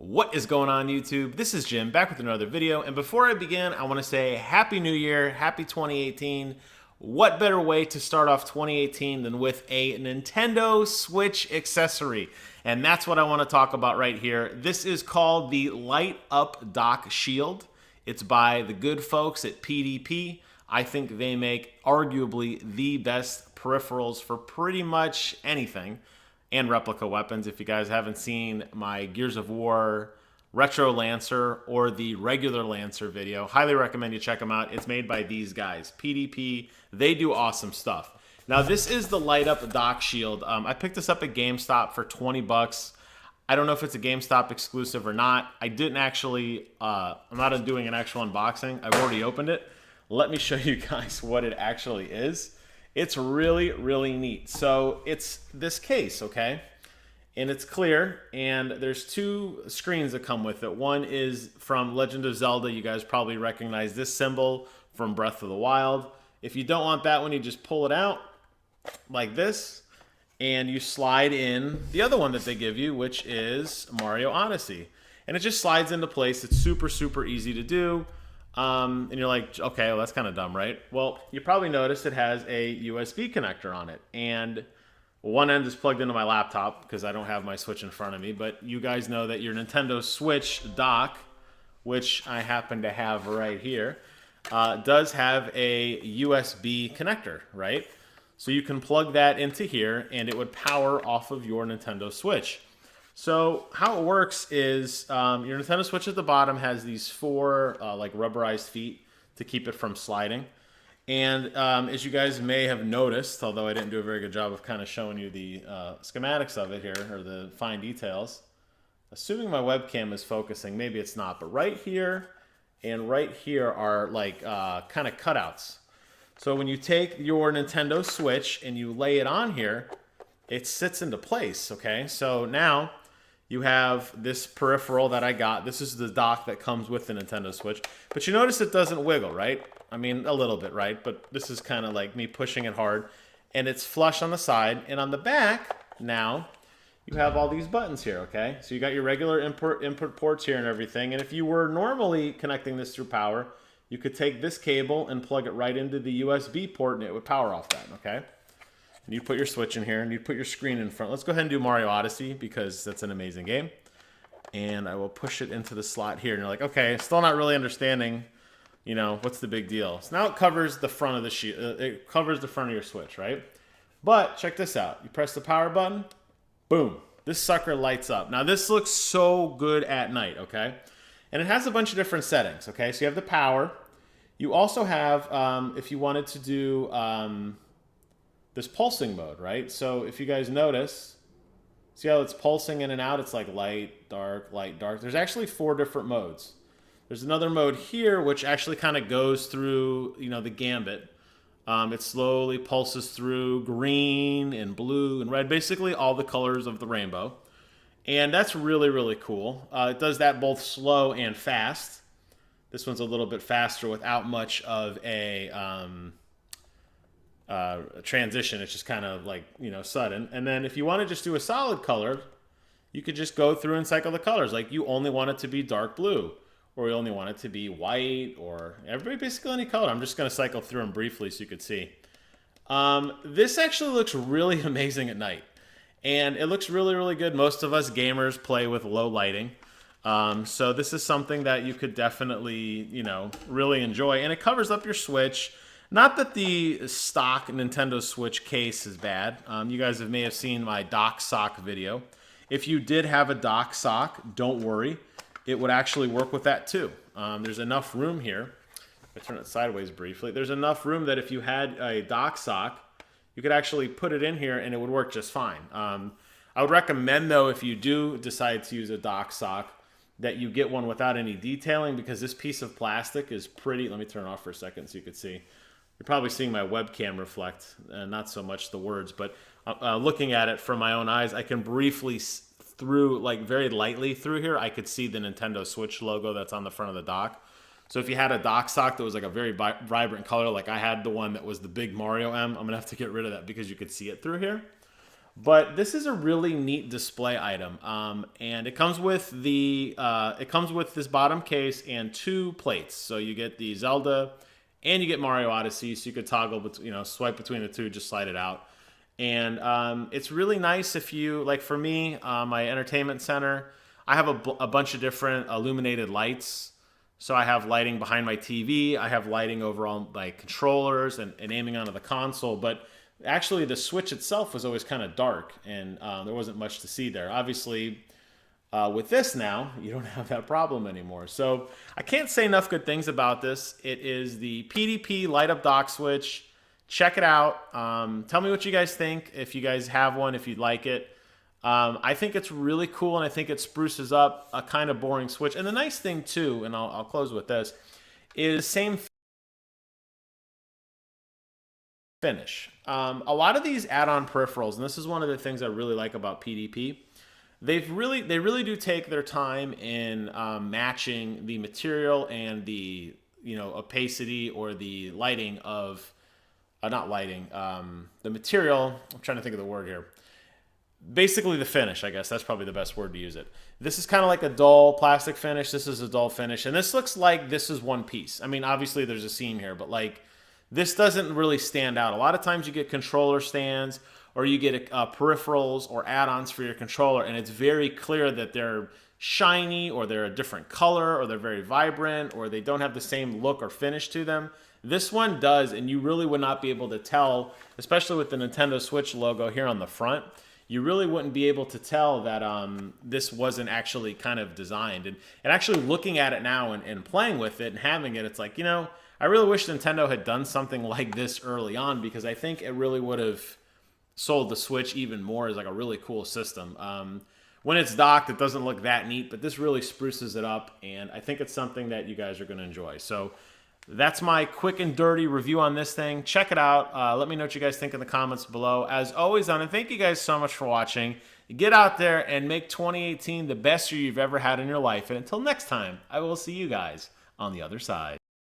What is going on, YouTube? This is Jim back with another video, and before I begin, I want to say Happy New Year, Happy 2018. What better way to start off 2018 than with a Nintendo Switch accessory? And that's what I want to talk about right here. This is called the Light Up Dock Shield. It's by the good folks at PDP. I think they make arguably the best peripherals for pretty much anything. And replica weapons. If you guys haven't seen my Gears of War Retro Lancer or the regular Lancer video, highly recommend you check them out. It's made by these guys, PDP. They do awesome stuff. Now, this is the Light Up Dock Shield. I picked this up at GameStop for 20 bucks. I don't know if it's a GameStop exclusive or not. I didn't actually, I'm not doing an actual unboxing. I've already opened it. Let me show you guys what it actually is. It's really, really neat. So it's this case, okay? And it's clear, and there's two screens that come with it. One is from Legend of Zelda. You guys probably recognize this symbol from Breath of the Wild. If you don't want that one, you just pull it out like this, and you slide in the other one that they give you, which is Mario Odyssey. And it just slides into place. It's super, super easy to do. And you're like, okay, well, that's kind of dumb, right? Well, you probably noticed it has a USB connector on it. And one end is plugged into my laptop because I don't have my Switch in front of me. But you guys know that your Nintendo Switch dock, which I happen to have right here, does have a USB connector, right? So you can plug that into here and it would power off of your Nintendo Switch. So how it works is your Nintendo Switch at the bottom has these four like rubberized feet to keep it from sliding. And as you guys may have noticed, although I didn't do a very good job of kind of showing you the schematics of it here, or the fine details, assuming my webcam is focusing, maybe it's not, but right here and right here are like kind of cutouts. So when you take your Nintendo Switch and you lay it on here, it sits into place, okay? So now you have this peripheral that I got. This is the dock that comes with the Nintendo Switch. But you notice it doesn't wiggle, right? I mean, a little bit, right? But this is kind of like me pushing it hard. And it's flush on the side. And on the back, now, you have all these buttons here, okay? So you got your regular input ports here and everything. And if you were normally connecting this through power, you could take this cable and plug it right into the USB port and it would power off that, okay? And you put your Switch in here, and you put your screen in front. Let's go ahead and do Mario Odyssey, because that's an amazing game. And I will push it into the slot here. And you're like, okay, still not really understanding, you know, what's the big deal? So now it covers the front of the it covers the front of your Switch, right? But check this out. You press the power button, boom. This sucker lights up. Now, this looks so good at night, okay? And it has a bunch of different settings, okay? So you have the power. You also have, if you wanted to do this pulsing mode, right? So if you guys notice, see how it's pulsing in and out? It's like light, dark, light, dark. There's actually 4 different modes. There's another mode here which actually kind of goes through, you know, the gambit. It slowly pulses through green and blue and red, basically all the colors of the rainbow. And that's really, really cool. It does that both slow and fast. This one's a little bit faster without much of a transition. It's just kind of like, you know, sudden. And then if you want to just do a solid color, you could just go through and cycle the colors. Like you only want it to be dark blue, or you only want it to be white, or everybody basically any color. I'm just going to cycle through them briefly so you could see. This actually looks really amazing at night. And it looks really, really good. Most of us gamers play with low lighting. So this is something that you could definitely, you know, really enjoy. And it covers up your Switch. Not that the stock Nintendo Switch case is bad. You guys may have seen my dock sock video. If you did have a dock sock, don't worry. It would actually work with that too. There's enough room here. If I turn it sideways briefly. There's enough room that if you had a dock sock, you could actually put it in here and it would work just fine. I would recommend, though, if you do decide to use a dock sock, that you get one without any detailing, because this piece of plastic is pretty. Let me turn it off for a second so you could see. You're probably seeing my webcam reflect, not so much the words, but looking at it from my own eyes, I can briefly through, like very lightly through here, I could see the Nintendo Switch logo that's on the front of the dock. So if you had a dock sock that was like a very vibrant color, like I had the one that was the big Mario M, I'm going to have to get rid of that because you could see it through here. But this is a really neat display item, and it comes with this bottom case and two plates. So you get the Zelda, and you get Mario Odyssey. So you could toggle, swipe between the two, just slide it out. And it's really nice if you like. For me, my entertainment center, I have a bunch of different illuminated lights. So I have lighting behind my TV. I have lighting over all my controllers and aiming onto the console. But actually, the Switch itself was always kind of dark, and there wasn't much to see there. Obviously, with this now, you don't have that problem anymore. So I can't say enough good things about this. It is the PDP light up dock switch. Check it out. Tell me what you guys think. If you guys have one, if you'd like it. I think it's really cool, and I think it spruces up a kind of boring Switch. And the nice thing too, and I'll close with this, is same finish. A lot of these add-on peripherals, and this is one of the things I really like about PDP. They really do take their time in matching the material and the opacity or the lighting of not lighting the material. I'm trying to think of the word here. Basically the finish, I guess that's probably the best word to use it. This is kind of like a dull plastic finish. This is a dull finish, and this looks like this is one piece. I mean, obviously there's a seam here, but like this doesn't really stand out. A lot of times you get controller stands or you get peripherals or add-ons for your controller, and it's very clear that they're shiny or they're a different color or they're very vibrant or they don't have the same look or finish to them. This one does, and you really would not be able to tell, especially with the Nintendo Switch logo here on the front. You really wouldn't be able to tell that this wasn't actually kind of designed. And actually looking at it now and playing with it and having it, it's like, I really wish Nintendo had done something like this early on, because I think it really would have sold the Switch even more as like a really cool system. When it's docked, it doesn't look that neat, but this really spruces it up, and I think it's something that you guys are going to enjoy. So that's my quick and dirty review on this thing. Check it out. Let me know what you guys think in the comments below. As always, and thank you guys so much for watching. Get out there and make 2018 the best year you've ever had in your life. And until next time, I will see you guys on the other side.